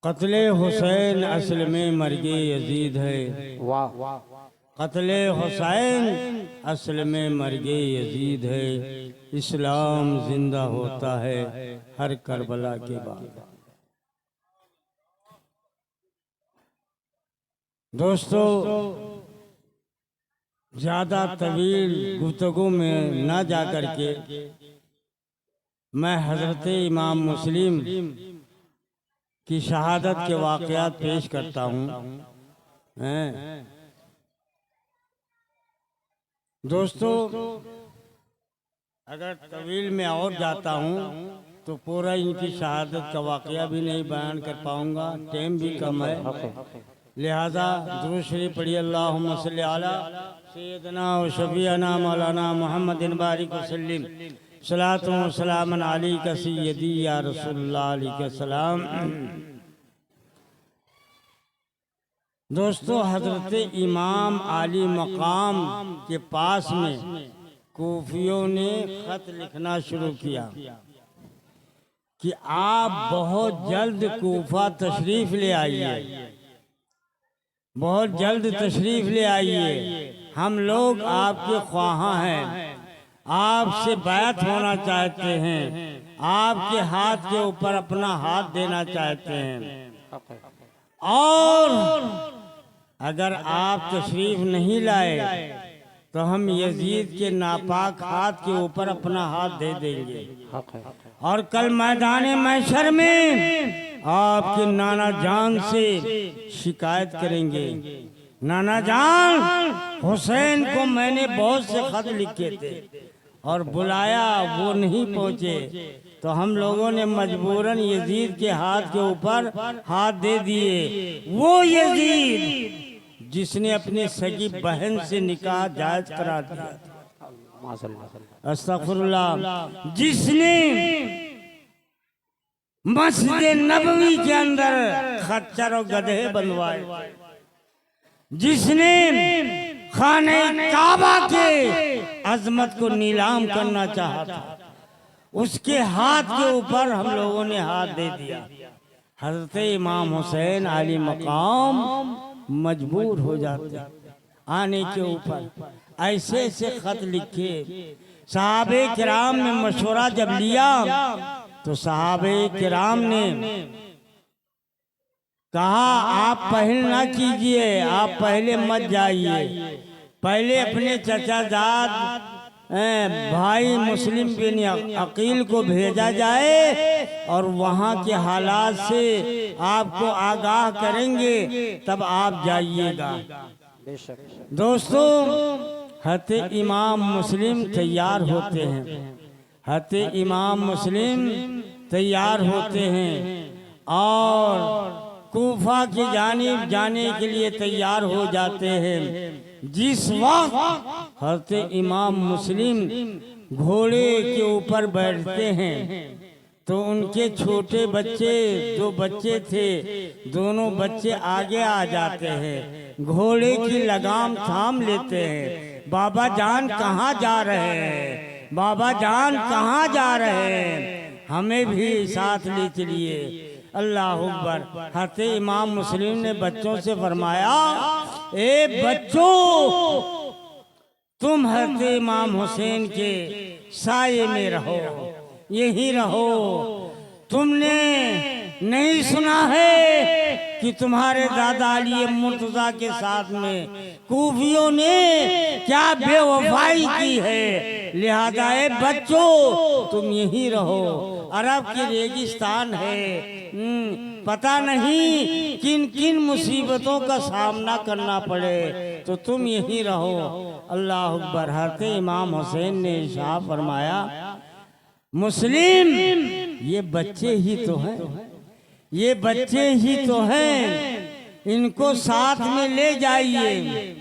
कत्ले हुसैन असल में मर्गे यजीद है। वाह कत्ले हुसैन असल में मर्गे यजीद है। इस्लाम जिंदा होता है हर करबला के बाद। दोस्तों, ज्यादा तवील गुफ्तगू में ना जाकर के मैं हजरत इमाम मुस्लिम की शहादत के वाक़यात पेश करता हूँ। दोस्तों, अगर तवील में और जाता हूँ तो पूरा इनकी शहादत का वाक़या भी नहीं बयान कर पाऊँगा, टाइम भी कम है। लिहाजा दुरूद शरीफ पढ़िए, अल्लाहुम्मा सल्ली अला सय्यदना व शफीअना मौलाना मुहम्मदिन बारिक वसल्लिम सलातु व सलामन अलैका सय्यदी या रसूलुल्लाह अलैहि सलाम। दोस्तों, हजरत इमाम आली मकाम के पास में कूफियों ने खत लिखना शुरू किया कि आप बहुत जल्द कूफा तशरीफ ले आइए, बहुत जल्द तशरीफ ले आइए। हम लोग आपके ख्वाहा हैं, आपसे बैत होना चाहते हैं, आपके हाथ के ऊपर अपना हाथ देना चाहते हैं। और अगर आप तशरीफ नहीं लाए तो हम यजीद के नापाक हाथ के ऊपर अपना हाथ दे देंगे और कल मैदान महशर में आपके नाना जान से शिकायत करेंगे। नाना जान, हुसैन को मैंने बहुत से खत लिखे थे और बुलाया, वो नहीं पहुंचे, तो हम लोगों ने मजबूरन यजीद के हाथ के ऊपर हाथ दे दिए। वो यजीद जिसने अपनी सगी बहन से निकाह जायज करा दिया, अस्तगफुरुल्लाह, जिसने मस्जिद नबवी के अंदर खच्चर और गधे बनवाए, जिसने खाने काबा के अजमत को नीलाम करना चाहा था, उसके हाथ के ऊपर हम लोगों ने हाथ दे दिया। हजरत इमाम हुसैन आली मकाम मजबूर हो जाते आने के ऊपर। ऐसे ऐसे खत लिखे। सहाबे किराम ने मशवरा जब लिया तो सहाबे किराम ने कहा, आप पहल ना कीजिए, आप पहले मत जाइए, पहले अपने चचाजाद भाई मुस्लिम बिन अकील को भेजा जाए और वहाँ के हालात से आपको आगाह करेंगे, तब आप जाइएगा। दोस्तों, हज़रत इमाम मुस्लिम तैयार होते हैं, हज़रत इमाम मुस्लिम तैयार होते हैं और कूफा की जानिब जाने के लिए तैयार हो जाते हैं। जिस वक्त हज़रत इमाम मुस्लिम घोड़े के ऊपर बैठते हैं तो उनके छोटे बच्चे, जो बच्चे थे, दोनों बच्चे आगे आ जाते हैं, घोड़े की लगाम थाम लेते हैं। बाबा जान कहाँ जा रहे हैं, बाबा जान कहाँ जा रहे हैं, हमें भी साथ ले चलिए। अल्लाह अकबर। हज़रत इमाम मुस्लिम ने बच्चों से फरमाया, ए बच्चों, तुम हज़रत इमाम हुसैन के साये में रहो, यही रहो। तुमने नहीं सुना है कि तुम्हारे दादा अली मुर्तजा के साथ में कूफियों ने क्या बेवफाई की है, लिहाजा ए बच्चों तुम यही रहो। अरब की रेगिस्तान है, पता नहीं किन किन मुसीबतों का सामना करना पड़े, तो तुम यही रहो। अल्लाह अकबर। हज़रत इमाम हुसैन ने इरशाद फरमाया, मुस्लिम, ये बच्चे ही तो हैं, ये बच्चे ही तो हैं, इनको साथ में ले जाइए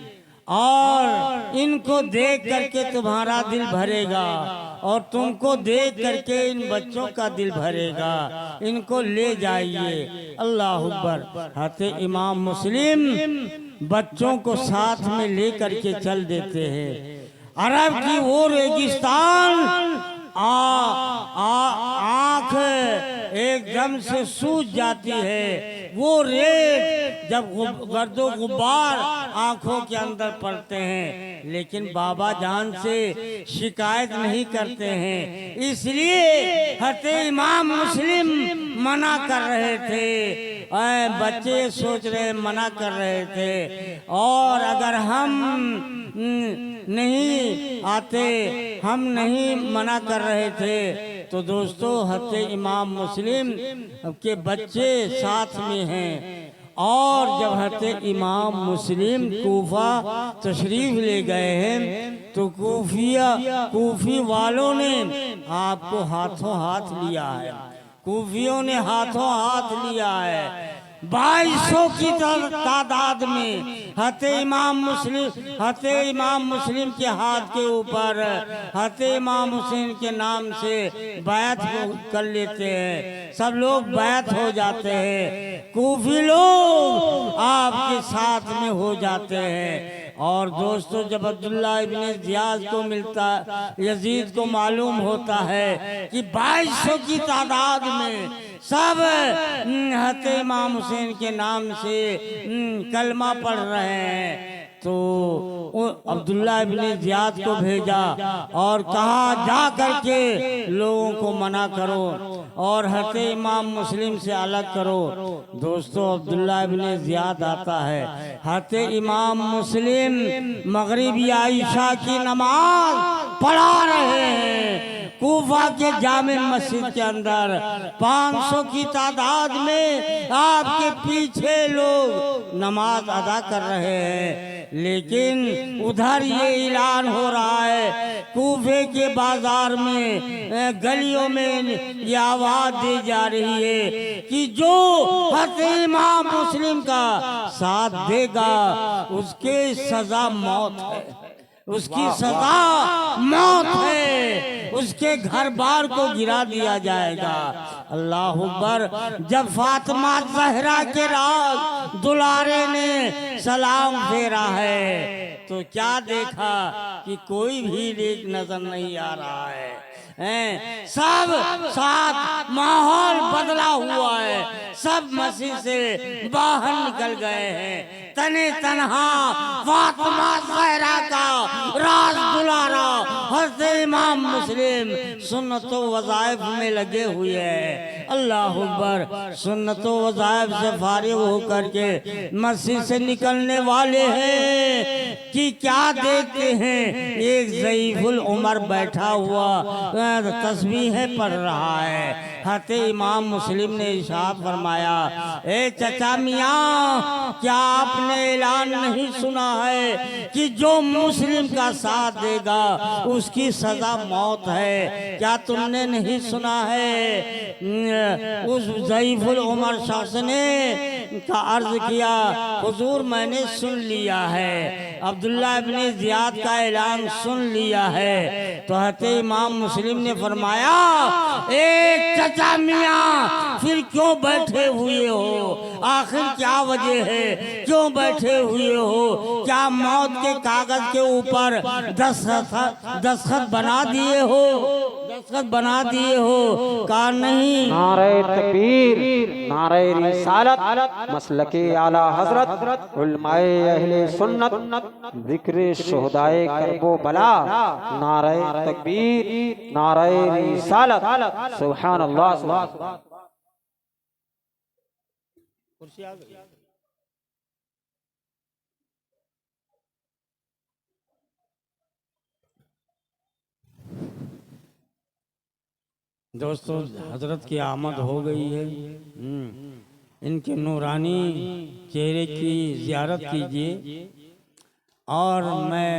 और इनको देख करके तुम्हारा दिल भरेगा और तुमको देख करके इन बच्चों का दिल भरेगा, इनको ले जाइए। अल्लाह अकबर। हज़रत इमाम मुस्लिम बच्चों को साथ में ले करके चल देते हैं। अरब की वो रेगिस्तान आँख एकदम से सूज जाती है। वो रेत जब गर्दो गुब्बार आंखों के अंदर पड़ते हैं, लेकिन बाबा जान से शिकायत नहीं करते हैं। इसलिए हते इमाम मुस्लिम मना कर रहे थे, बच्चे सोच रहे मना कर रहे थे, और अगर हम नहीं आते, हम नहीं मना कर रहे थे, तो दोस्तों हते इमाम मुस्लिम के बच्चे साथ में हैं। और जब हते इमाम मुस्लिम कूफा तशरीफ ले गए हैं, तो कूफी वालों ने आपको हाथों हाथ लिया है, कूफियों ने हाथों हाथ लिया है। 2200 की तादाद में हते इमाम मुस्लिम के हाथ के ऊपर हते इमाम हुसैन के नाम से बैत कर लेते हैं। सब लोग बैत हो जाते हैं, कूफी लोग आपके साथ में हो जाते हैं। और दोस्तों जब अब्दुल्ला इब्न ज़ियाद को मिलता, यजीद को मालूम होता है कि 2200 की तादाद में सब हते इमाम हुसैन के नाम से कलमा पढ़ रहे हैं, तो अब्दुल्ला इब्न ज़ियाद को भेजा और कहा जा करके लोगों को मना करो और हते इमाम मुस्लिम से अलग करो। दोस्तों अब्दुल्ला इब्न ज़ियाद आता है, हते इमाम मुस्लिम मगरिबी आयशा की नमाज पढ़ा रहे हैं कूफा के जामे मस्जिद के अंदर। 500 की तादाद में आपके पीछे लोग नमाज अदा कर रहे हैं, लेकिन उधर ये ऐलान हो रहा है, कूफे के बाजार में गलियों में ये आवाज दी जा रही है कि जो हते इमाम मुस्लिम का साथ देगा उसके सजा मौत है, उसकी सजा मौत है, उसके घर बार को गिरा दिया जाएगा। अल्लाह अकबर। जब फातिमा ज़हरा के राज दुलारे ने सलाम फेरा है, तो क्या देखा कि कोई भी लेक नजर नहीं आ रहा है, सब साथ माहौल बदला हुआ है, सब मस्जिद से बाहर निकल गए हैं। तने तनहा फातिमा ज़हरा का राज दुलारा हज़रत इमाम मुस्लिम सुन्नतो वज़ाइफ में लगे हुए हैं। अल्लाह अकबर। सुन्नतो वज़ाइफ से फारिग होकर के मस्जिद से निकलने वाले हैं कि क्या देखते हैं, एक ज़ईफुल उमर बैठा हुआ तस्बीहें पढ़ रहा है। हते इमाम मुस्लिम ने इरशाद फरमाया, ए चचा मियाँ, क्या आपने ऐलान नहीं सुना है कि जो मुस्लिम का साथ देगा उसकी सजा मौत है? क्या तुमने नहीं सुना है? उस ज़ईफुल उमर शख्स ने का अर्ज किया, हुजूर मैंने सुन लिया है, अब्दुल्ला इब्न ज़ियाद का ऐलान सुन लिया है। तो हते इमाम मुस्लिम ने फरमाया, एक चचा मियाँ फिर क्यों बैठे हुए हो? आखिर क्या वजह है, क्यों बैठे हुए हो? क्या मौत के कागज के ऊपर दस्तखत बना दिए हो? दस्तखत बना दिए हो? कहा नहीं। नारे तकबीर, नारे रिसालत, मसलके आला हजरत, उलमाए अहले सुन्नत, जिक्र शुहदाए करबो बला, नारे तकबीर, नारे रिसालत, सुभान अल्लाह। कुर्सी आ गई। दोस्तों हजरत की आमद हो गई है, इनके नूरानी चेहरे की ज़ियारत कीजिए। और मैं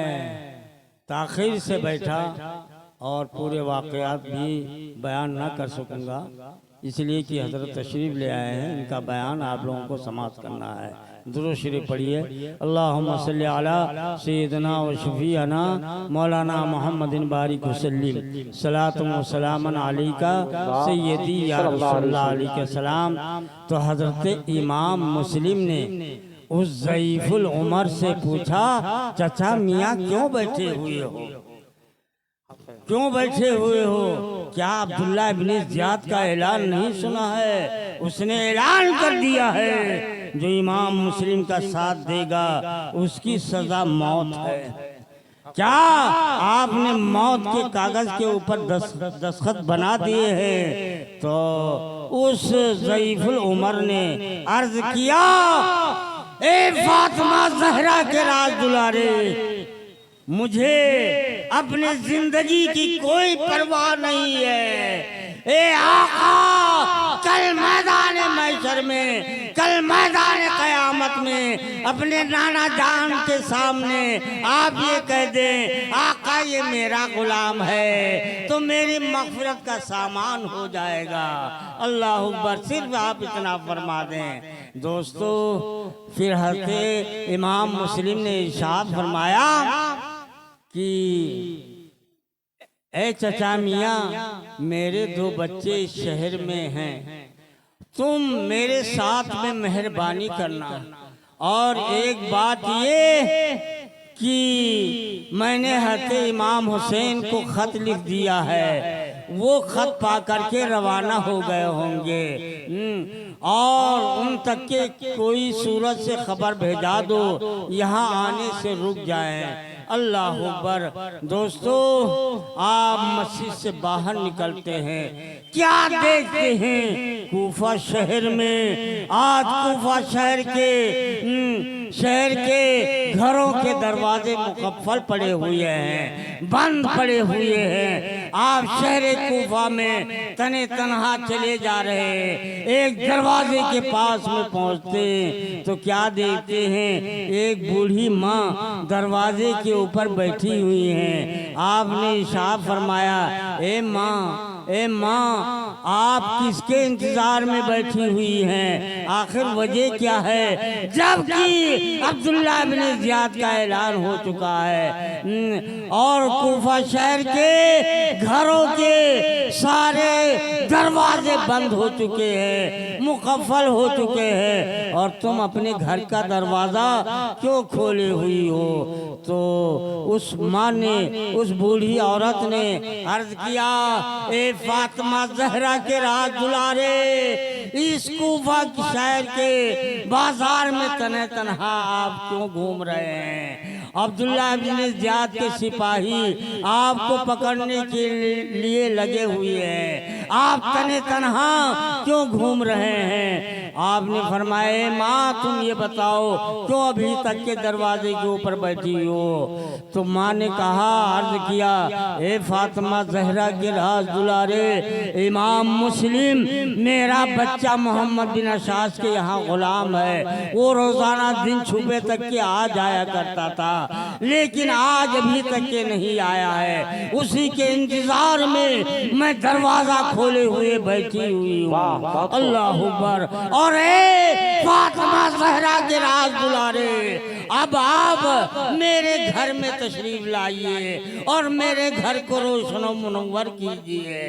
ताख़ीर से बैठा और पूरे वाक़यात भी बयान ना कर सकूँगा, इसलिए कि हजरत तशरीफ़ ले आए हैं, इनका बयान आप लोगों को समाप्त करना है। दुरूद शरीफ पढ़िए। अल्लाहुम्मा सल्ली अला सय्यिदना व शफीअना मौलाना मुहम्मदिन बारिक वसल्लिम सलातुम व सलामन अलैका सय्यदी या रसूलल्लाह अलैहि सलाम। तो हजरत इमाम मुस्लिम ने उस ज़ईफुल उमर से पूछा, चचा मियाँ क्यों बैठे हुए हो, क्यों बैठे हुए हो? क्या अब्दुल्ला इब्न ज़ियाद का ऐलान नहीं सुना है? उसने ऐलान कर दिया है जो इमाम मुस्लिम का साथ देगा उसकी सजा मौत है। क्या आपने मौत के कागज के ऊपर दस्तखत बना दिए हैं? तो उस ज़ईफुल उमर ने अर्ज किया, ए फातिमा ज़हरा के राज दुलारे, मुझे अपने जिंदगी की कोई परवाह नहीं है। ए आका, कल मैदान महशर में, कल मैदान क़यामत में अपने नाना जान के सामने आप ये कह दें, आका ये मेरा गुलाम है, तो मेरी मग़फ़िरत का सामान हो जाएगा। अल्लाह अकबर। सिर्फ आप इतना फरमा दें। दोस्तों, फिर हज़रत इमाम मुस्लिम ने इरशाद फरमाया कि ए चचा मियाँ, मेरे 2 बच्चे इस शहर में हैं, तुम मेरे साथ में मेहरबानी करना। और एक बात ये कि मैंने हज़रत इमाम हुसैन को खत लिख दिया है, वो खत पा करके रवाना हो गए होंगे, और उन तक के कोई सूरत से खबर भेजा दो, यहाँ आने से रुक जाएं। अल्लाह अकबर। दोस्तों, आप मस्जिद से बाहर निकलते हैं, क्या देखते हैं? कूफा शहर में आज कूफा शहर के घरों के दरवाजे मुकफ्फल पड़े हुए हैं, बंद पड़े हुए हैं। आप शहर कूफा में तने तनहा चले जा रहे हैं, एक दरवाजे के पास में पहुंचते तो क्या देखते हैं? एक बूढ़ी माँ दरवाजे के ऊपर बैठी हुई हैं। आपने इरशाद फरमाया, ए माँ, आप किसके इंतजार में बैठी हुई हैं? आखिर वजह क्या है? जबकि अब्दुल्ला इब्न ज़ियाद का ऐलान हो चुका है और कूफा शहर के घरों के सारे दरवाजे बंद हो चुके हैं, मुकफ्फल हो चुके हैं, और तुम अपने घर का दरवाजा क्यों खोले हुई हो? तो उस माँ ने, उस बूढ़ी औरत ने अर्ज किया, ए फातिमा ज़हरा के राज दुलारे, इस कूफा शहर के बाजार में तने तनहा आप क्यों घूम रहे हैं? अब्दुल्ला इब्न ज़ियाद के सिपाही आपको पकड़ने के लिए लगे हुए हैं, आप तने तनहा क्यों घूम रहे हैं? आपने फरमाया, माँ तुम ये बताओ क्यों अभी तक के दरवाजे के ऊपर बैठी हो? तो माँ ने कहा, अर्ज किया, ए फातिमा ज़हरा के राज दुलारे, इमाम मुस्लिम मेरा बच्चा मोहम्मद बिन अशास के यहाँ गुलाम है, वो रोजाना दिन छुपे तक के आ जाया करता था, लेकिन आज अभी तक के नहीं आया है। उसी के इंतजार में मैं दरवाजा खोले हुए बैठी हुई हूँ। अल्लाह अकबर। और ए फातिमा ज़हरा के राज दुलारे, अब आप मेरे घर में तशरीफ लाइए और मेरे घर को रोशनो मुनव्वर कीजिए।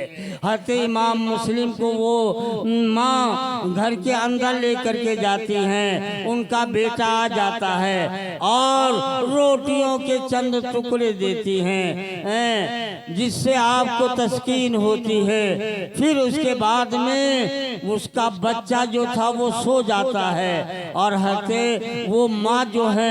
हज़रत इमाम मुस्लिम को वो माँ घर के अंदर लेकर के जाती हैं, उनका बेटा आ जाता है और रोटियों के चंद टुकड़े देती हैं, जिससे आपको तस्कीन होती है। फिर उसके बाद में उसका बच्चा जो था वो सो जाता है, और हज़रत वो माँ जो है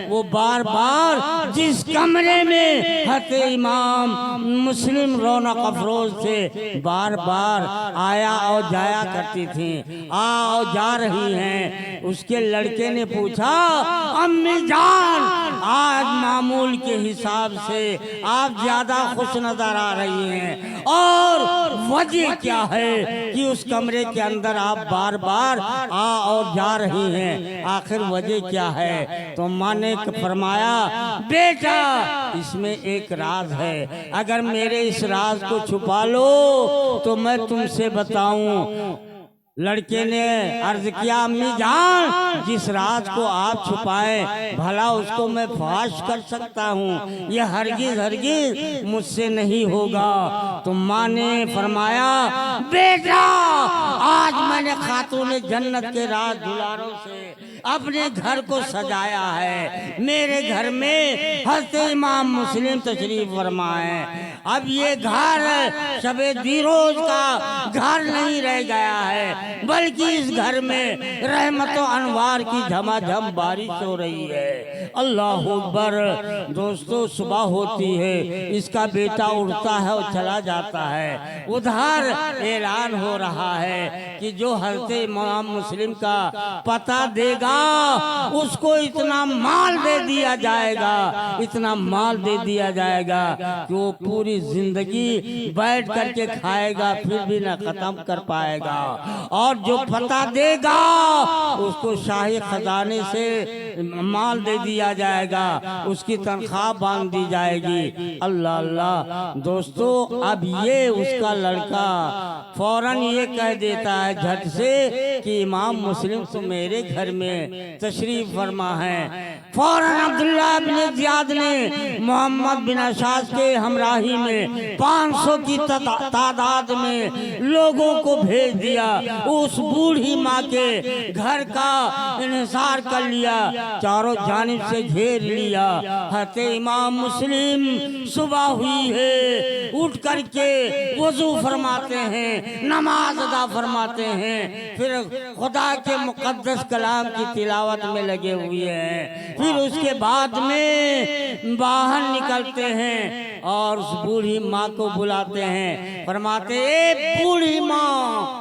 वो बार बार जिस कमरे में हज़रत इमाम मुस्लिम रौनक अफरोज थे बार बार आया और जाया करती थी, आ और जा रही हैं। उसके लड़के ने पूछा, अम्मी जान, आज मामूल के हिसाब से आप ज्यादा खुश नजर आ रही हैं, और वजह क्या है कि उस कमरे के अंदर आप बार बार आ और जा रही हैं? आखिर वजह क्या है? तो माँ ने फरमाया, बेटा इसमें एक राज है, अगर मेरे इस राज को छुपा लो तो मैं तुमसे बताऊं। लड़के ने अर्ज किया, अम्मी जान, जिस राज को आप छुपाएं भला उसको मैं फाश कर सकता हूँ, ये हरगिज मुझसे नहीं होगा। तो माँ ने फरमाया, बेटा आज मैंने खातून जन्नत के राज दुलारों से अपने घर को सजाया है। मेरे घर में हज़रत इमाम मुस्लिम तशरीफ फरमा है। अब ये घर शबे दीरोज का घर नहीं रह गया है, बल्कि इस घर में रहमत व अनवार की झमाझम बारिश हो रही है। अल्लाह अकबर। दोस्तों, सुबह होती है, इसका बेटा उड़ता है और चला जाता है। उधर ऐलान हो रहा है कि जो हज़रत इमाम मुस्लिम का पता देगा उसको इतना माल दे दिया जाएगा, इतना माल दे दिया जाएगा कि वो पूरी जिंदगी बैठ करके खाएगा फिर भी ना खत्म कर पाएगा। और जो पता देगा उसको शाही खजाने से माल दे दिया जाएगा, उसकी तनख्वाह बांध दी जाएगी। अल्लाह अल्लाह। दोस्तों, अब ये उसका लड़का फौरन ये कह देता है झट से कि इमाम मुस्लिम तो मेरे घर में तशरीफ फरमा है। फौरन अब्दुल्लाह बिन ज़ियाद ने मोहम्मद बिन अशास के हमराही में 500 की तादाद में लोगों को भेज दिया। उस बूढ़ी माँ के घर का इंहिसार कर लिया, चारों जानिब से घेर लिया। हज़रत इमाम मुस्लिम सुबह हुई है, उठ करके वजू फरमाते हैं, नमाज अदा फरमाते हैं, फिर खुदा के मुकद्दस कलाम की तिलावत में लगे हुए हैं। फिर उसके बाद में बाहर निकलते हैं और उस बूढ़ी माँ को बुलाते हैं। फरमाते, ए बूढ़ी माँ,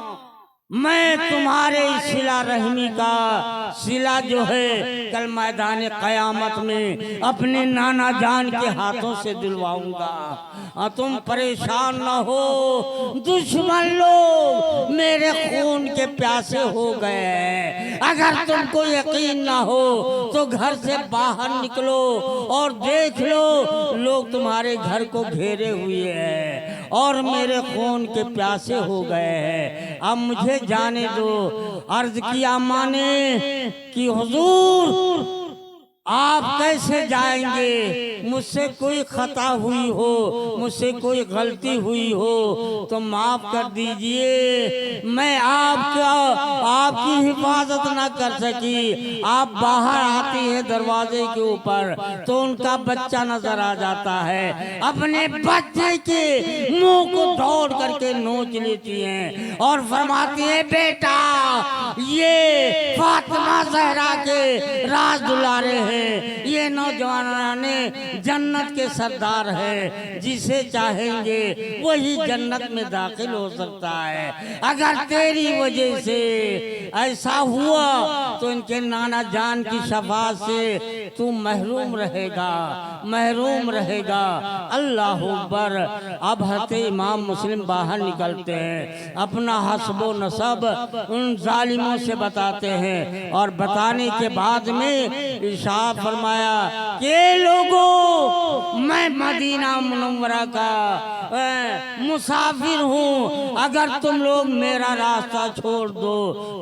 मैं तुम्हारे सिला रहमी का सिला जो है कल मैदान क़यामत में अपने नाना जान के हाथों से दिलवाऊंगा। तुम परेशान न हो, दुश्मन लोग मेरे खून के प्यासे हो गए। अगर तुमको यकीन ना हो तो घर से बाहर निकलो और देख लो, लोग तुम्हारे घर को घेरे हुए हैं और मेरे खून के प्यासे हो गए हैं। अब मुझे जाने दो। अर्ज किया माने कि हुजूर आप कैसे जाएंगे? मुझसे कोई खता हुई हो, मुझसे कोई गलती हुई हो तो माफ कर दीजिए। मैं आपकी हिफाजत ना कर सकी। आप बाहर आती है दरवाजे के ऊपर तो उनका बच्चा नजर आ जाता है, अपने बच्चे के मुंह को दौड़ करके नोच लेती हैं और फरमाती है, बेटा ये फातिमा ज़हरा के राज दुलारे हैं, ये नौजवान जन्नत के सरदार है, जिसे चाहेंगे वही जन्नत में दाखिल हो सकता है। अगर तेरी वजह से ऐसा हुआ तो इनके नाना जान की शफाअत से तू महरूम रहेगा, महरूम रहेगा। अल्लाह अकबर। अब हज़रत इमाम मुस्लिम बाहर निकलते हैं, अपना हस्बो नसब उन जालिमों से बताते हैं और बताने के बाद में इरशाद फरमाया कि लोगों, मैं मदीना मुनव्वरा का मुसाफिर हूँ, अगर तुम लोग मेरा रास्ता छोड़ दो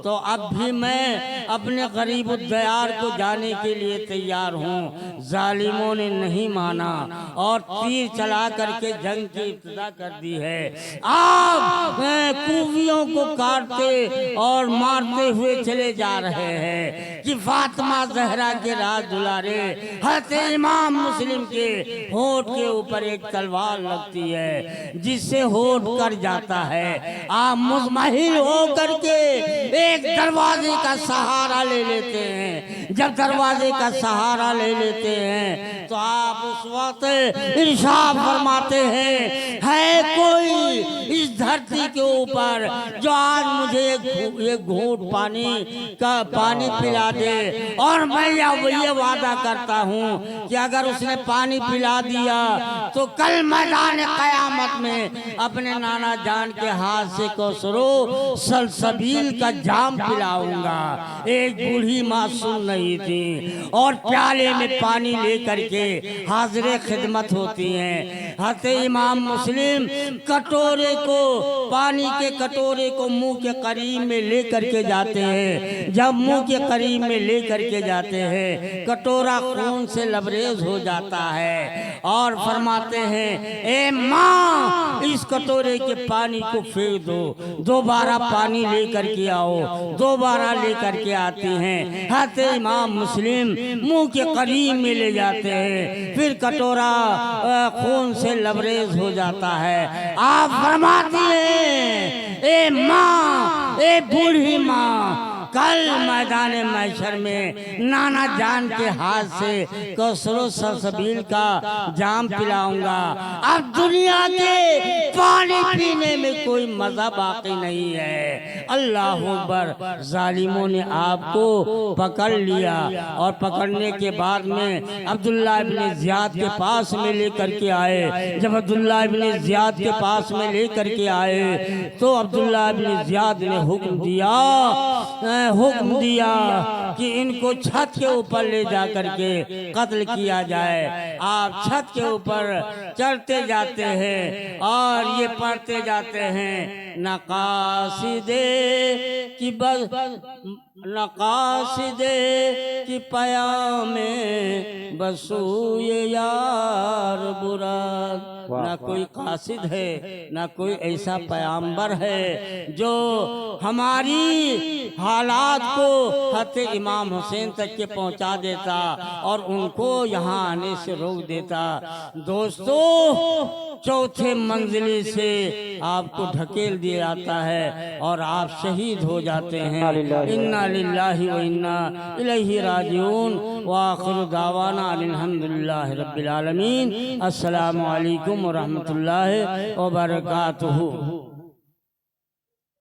तो अब भी मैं अपने गरीब दयार को जाने के लिए तैयार हूँ। जालिमों ने नहीं माना और तीर चला करके जंग की इब्तिदा कर दी है। आप कूफियों को काटते और मारते हुए चले जा रहे हैं कि फातिमा ज़हरा के राज दुलारे हज़रत इमाम मुस्लिम के होठ के ऊपर एक तलवार लगती है जिससे होठ कर जाता है। आप मुज़महिल हो करके एक दरवाजे का सहारा ले लेते हैं। जब दरवाजे का सहारा ले लेते हैं तो आप उस वक्त इरशाद फरमाते हैं, है कोई इस धरती के ऊपर जो आज मुझे एक घूंट पानी पिला दे, और मैं ये वादा करता हूँ कि अगर उसने पानी पिला दिया तो कल मैदान क़यामत में अपने नाना जान के हाथ से कौसरो सलसबील का जाम पिलाऊंगा। एक बूढ़ी माँ सुन रही थी और प्याले में पानी लेकर के हाजिर खिदमत होती हैं। हज़रत इमाम मुस्लिम कटोरे को, पानी के कटोरे को मुंह के करीब में लेकर के जाते हैं। जब मुंह के करीब में लेकर के जाते हैं कटोरा खून से लबरेज हो जाता है और फरमाते हैं, ए माँ, माँ इस कटोरे के पानी को फेंक दो। दोबारा पानी लेकर के आओ। दोबारा लेकर के आती हैं। हाथे इमाम मुस्लिम मुंह के करीब में ले जाते हैं। फिर कटोरा खून से लबरेज हो जाता है। आप फरमाती हैं, ए माँ, ए बूढ़ी माँ, कल मैदान महशर में नाना जान के हाथ से कौसरो सलसबील का जाम पिलाऊंगा। अब दुनिया के पानी पीने में कोई मजा बाकी नहीं है। अल्लाह अकबर। जालिमों ने आपको पकड़ लिया और पकड़ने के बाद में अब्दुल्ला इब्ने ज़ियाद के पास में लेकर के आए। जब अब्दुल्ला इब्ने ज़ियाद के पास में लेकर के आए तो अब्दुल्ला इब्ने ज़ियाद ने हुक्म दिया कि इनको छत के ऊपर ले जा करके कत्ल किया जाए। आप छत के ऊपर चढ़ते जाते हैं और ये पढ़ते जाते हैं, नकासिदे की नकासिदे की पयामे बसूए यार बुरा। ना कोई कासिद है, ना कोई ऐसा पैगंबर है जो हमारी हालात को हत्ते इमाम हुसैन तक के पहुंचा देता और उनको यहाँ आने से रोक देता। दोस्तों, चौथे मंजिले से आपको ढकेल दिया जाता है और आप शहीद हो जाते हैं। इन्ना लिल्लाहि व इन्ना इलैहि राजिऊन। व आखिरु दावाना अल्हम्दुलिल्लाहि रब्बिल आलमीन। अस्सलामु अलैकुम व रहमतुल्लाहि व बरकातुहू।